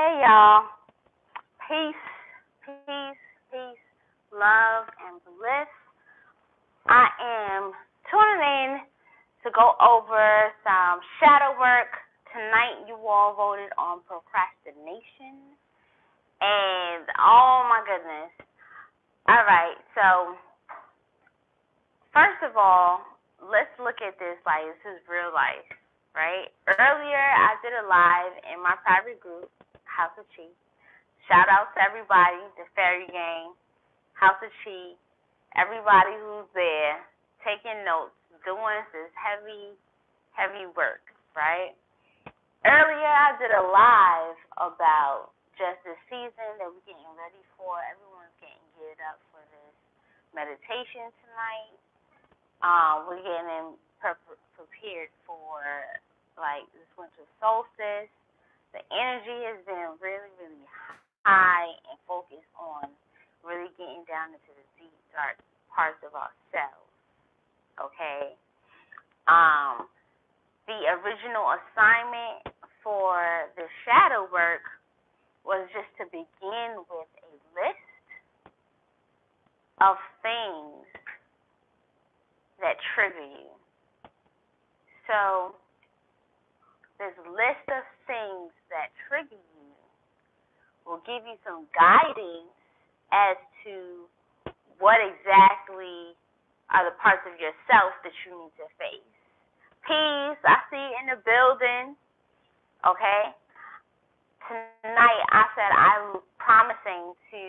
Hey y'all, peace, peace, love, and bliss. I am tuning in to go over some shadow work. Tonight you all voted on procrastination, and oh my goodness. Alright, so first of all, let's look at this like this is real life, right? Earlier I did a live in my private group, House of Chi. Shout out to everybody, the Fairy Gang, House of Chi, everybody who's there, taking notes, doing this heavy work, right? Earlier I did a live about just the season that we're getting ready for. Everyone's getting geared up for this meditation tonight. We're getting prepared for like this winter solstice. The energy has been really high and focused on really getting down into the deep, dark parts of ourselves. Okay? The original assignment for the shadow work was just to begin with a list of things that trigger you. So, this list of things that trigger you will give you some guidance as to what exactly are the parts of yourself that you need to face. Peace, I see you in the building. Okay? Tonight I said I'm promising to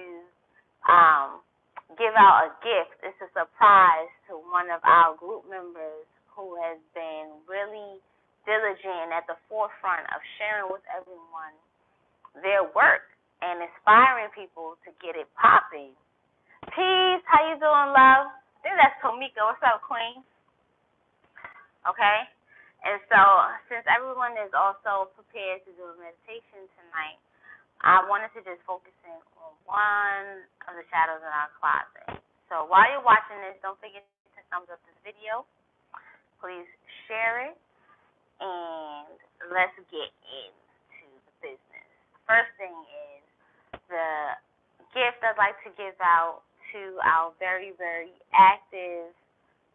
give out a gift. It's a surprise to one of our group members who has been really diligent at the forefront of sharing with everyone their work and inspiring people to get it popping. Peace, how you doing, love? I think that's Tomika. What's up, queen? Okay? And so, since everyone is also prepared to do a meditation tonight, I wanted to just focus in on one of the shadows in our closet. So while you're watching this, don't forget to thumbs up this video. Please share it, and let's get into the business. First thing is the gift I'd like to give out to our very active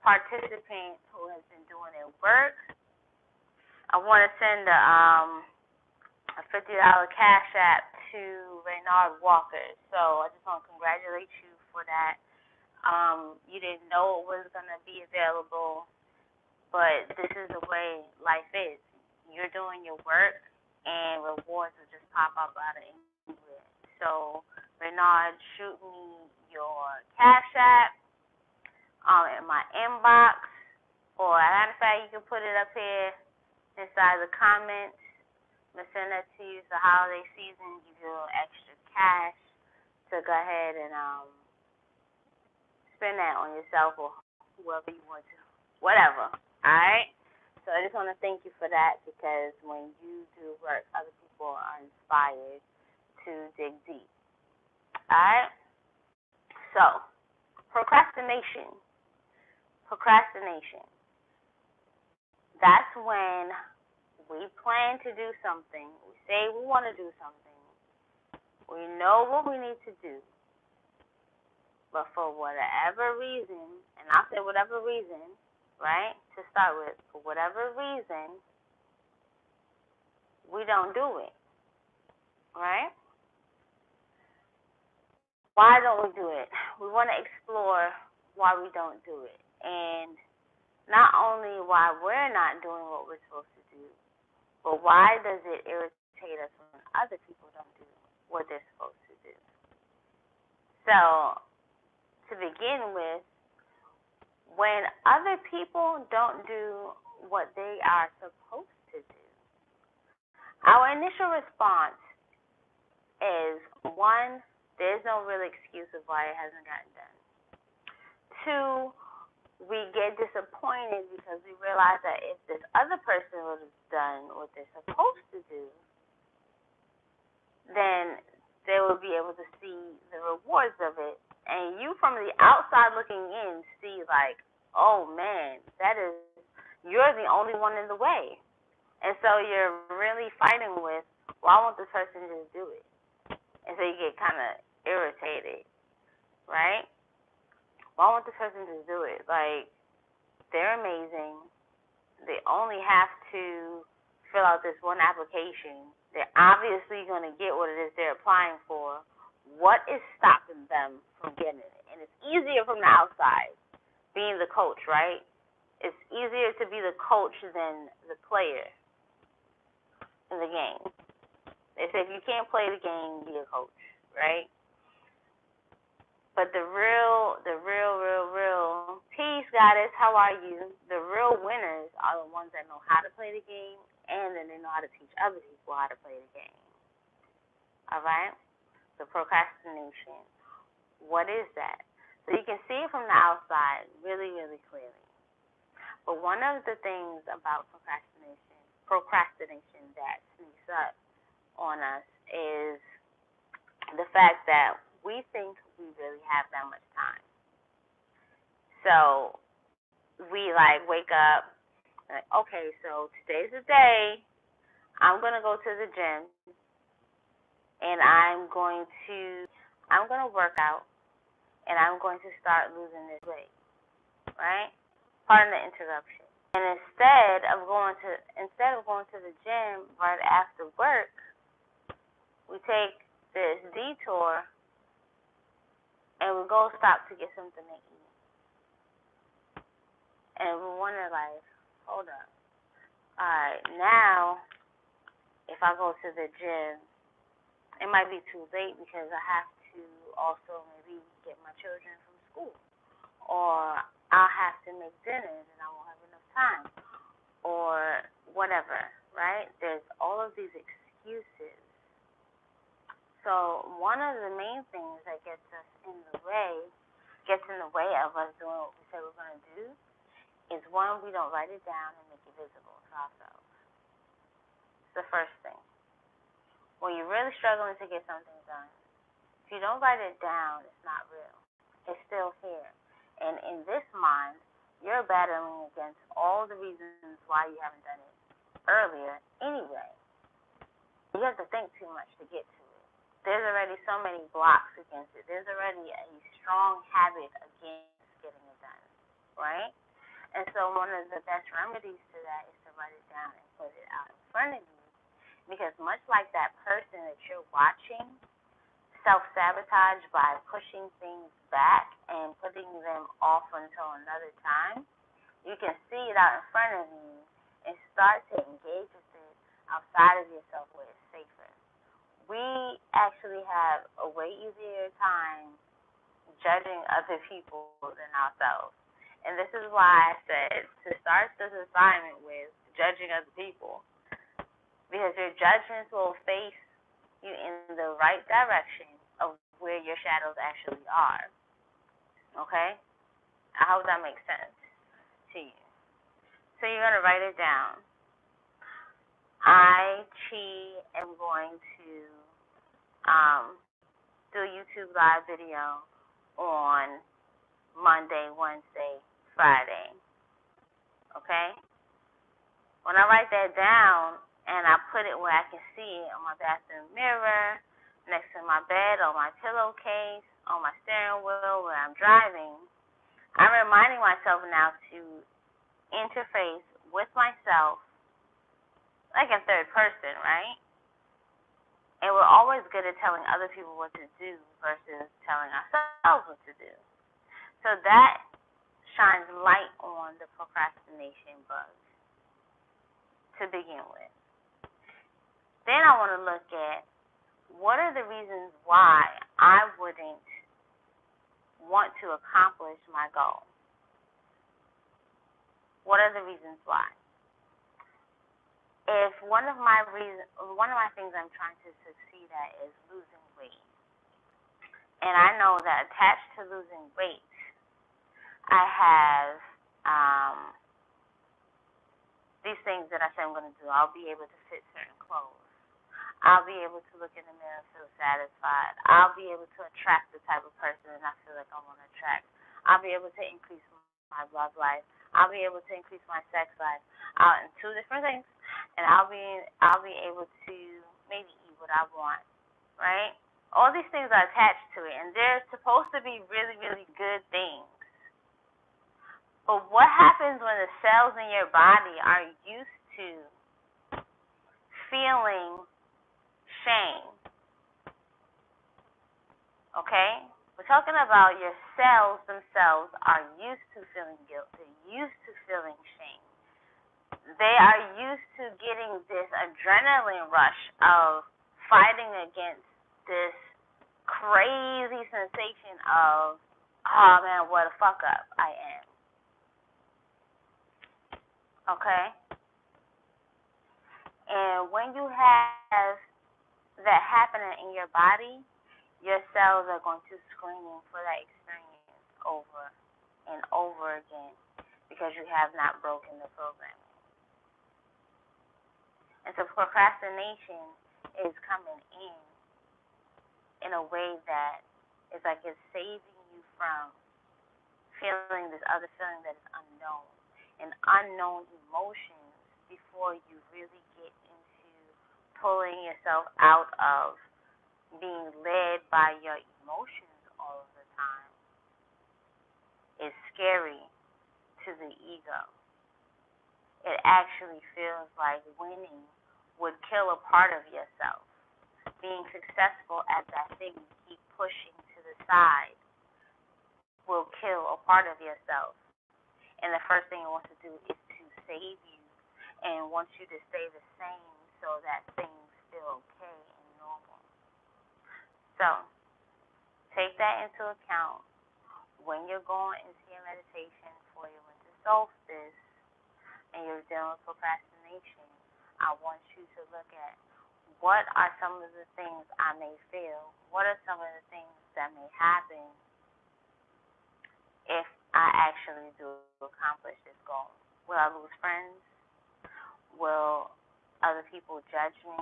participant who has been doing their work. I want to send a $50 cash app to Reynard Walker. So I just want to congratulate you for that. You didn't know it was going to be available, but this is the way life is. You're doing your work, and rewards will just pop up out of anywhere. So, Reynard, shoot me your cash app in my inbox, or as a matter of fact, you can put it up here inside the comments. I'm going to send that to you. It's the holiday season. Give you a little extra cash to go ahead and spend that on yourself or whoever you want to. Whatever. Alright? So I just want to thank you for that, because when you do work, other people are inspired to dig deep. Alright? So, procrastination. That's when we plan to do something. We say we want to do something. We know what we need to do. But for whatever reason, and I'll say whatever reason, right, to start with, for whatever reason, we don't do it. Right? Why don't we do it? We want to explore why we don't do it. And not only why we're not doing what we're supposed to do, but why does it irritate us when other people don't do what they're supposed to do? So, to begin with, when other people don't do what they are supposed to do, our initial response is, one, there's no real excuse of why it hasn't gotten done. Two, we get disappointed because we realize that if this other person would have done what they're supposed to do, then they will be able to see the rewards of it. And you from the outside looking in see like, oh man, you're the only one in the way. And so you're really fighting with, Why won't this person just do it? And so you get kind of irritated, right? Why won't this person just do it? Like, they're amazing. They only have to fill out this one application. They're obviously going to get what it is they're applying for. What is stopping them from getting it? And it's easier from the outside, being the coach, right? It's easier to be the coach than the player in the game. They say if you can't play the game, be a coach, right? But the real peace, goddess, how are you? The real winners are the ones that know how to play the game, and then they know how to teach other people how to play the game. All right? So procrastination. What is that? So you can see it from the outside really, really clearly. But one of the things about procrastination that sneaks up on us is the fact that we think we really have that much time. So we wake up like, okay, so today's the day. I'm gonna go to the gym and I'm gonna work out and I'm going to start losing this weight. Right? Pardon the interruption. And instead of going to the gym right after work, we take this detour and we go stop to get something to eat. And we wonder, like, hold up. Alright, now if I go to the gym, it might be too late because I have to also maybe get my children from school. Or I'll have to make dinner and I won't have enough time. Or whatever, right? There's all of these excuses. So one of the main things that gets in the way of us doing what we say we're going to do is, one, we don't write it down and make it visible to ourselves. It's the first thing. When you're really struggling to get something done, if you don't write it down, it's not real. It's still here. And in this mind, you're battling against all the reasons why you haven't done it earlier anyway. You have to think too much to get to it. There's already so many blocks against it. There's already a strong habit against getting it done, right? And so one of the best remedies to that is to write it down and put it out in front of you. Because much like that person that you're watching self-sabotage by pushing things back and putting them off until another time, you can see it out in front of you and start to engage with it outside of yourself where it's safer. We actually have a way easier time judging other people than ourselves. And this is why I said to start this assignment with judging other people. Because your judgments will face you in the right direction of where your shadows actually are. Okay? I hope that makes sense to you. So you're going to write it down. I, Chi, am going to do a YouTube live video on Monday, Wednesday, Friday. Okay? When I write that down and I put it where I can see it on my bathroom mirror, next to my bed, on my pillowcase, on my steering wheel where I'm driving, I'm reminding myself now to interface with myself like in third person, right? And we're always good at telling other people what to do versus telling ourselves what to do. So that shines light on the procrastination bug to begin with. Then I want to look at what are the reasons why I wouldn't want to accomplish my goal. What are the reasons why? If one of my things I'm trying to succeed at is losing weight, and I know that attached to losing weight, I have these things that I say I'm going to do. I'll be able to fit certain clothes. I'll be able to look in the mirror and feel satisfied. I'll be able to attract the type of person that I feel like I want to attract. I'll be able to increase my love life. I'll be able to increase my sex life. And two different things. And I'll be able to maybe eat what I want, right? All these things are attached to it, and they're supposed to be really, really good things. But what happens when the cells in your body are used to feeling shame? Okay? We're talking about your cells themselves are used to feeling guilt. They're used to feeling shame. They are used to getting this adrenaline rush of fighting against this crazy sensation of, oh man, what a fuck up I am. Okay? And when you have that happening in your body, your cells are going to scream for that experience over and over again because you have not broken the programming. And so procrastination is coming in a way that is like it's saving you from feeling this other feeling that is unknown and unknown emotions before you really get into pulling yourself out of being led by your emotions all of the time is scary to the ego. It actually feels like winning would kill a part of yourself. Being successful at that thing you keep pushing to the side will kill a part of yourself. And the first thing it wants to do is to save you and wants you to stay the same so that things feel okay and normal. So, take that into account when you're going into your meditation for your winter solstice and you're dealing with procrastination. I want you to look at what are some of the things I may feel? What are some of the things that may happen if I actually do accomplish this goal? Will I lose friends? Will other people judge me?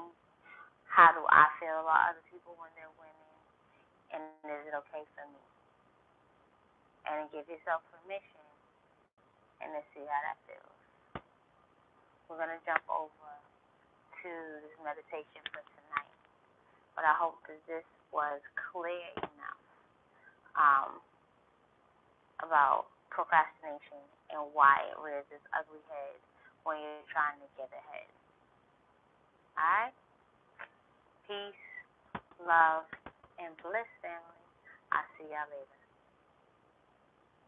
How do I feel about other people when they're winning? And is it okay for me? And give yourself permission and then see how that feels. We're going to jump over to this meditation for tonight. But I hope that this was clear enough about procrastination and why it rears its ugly head when you're trying to get ahead. Alright? Peace, love, and bliss, family. I'll see y'all later.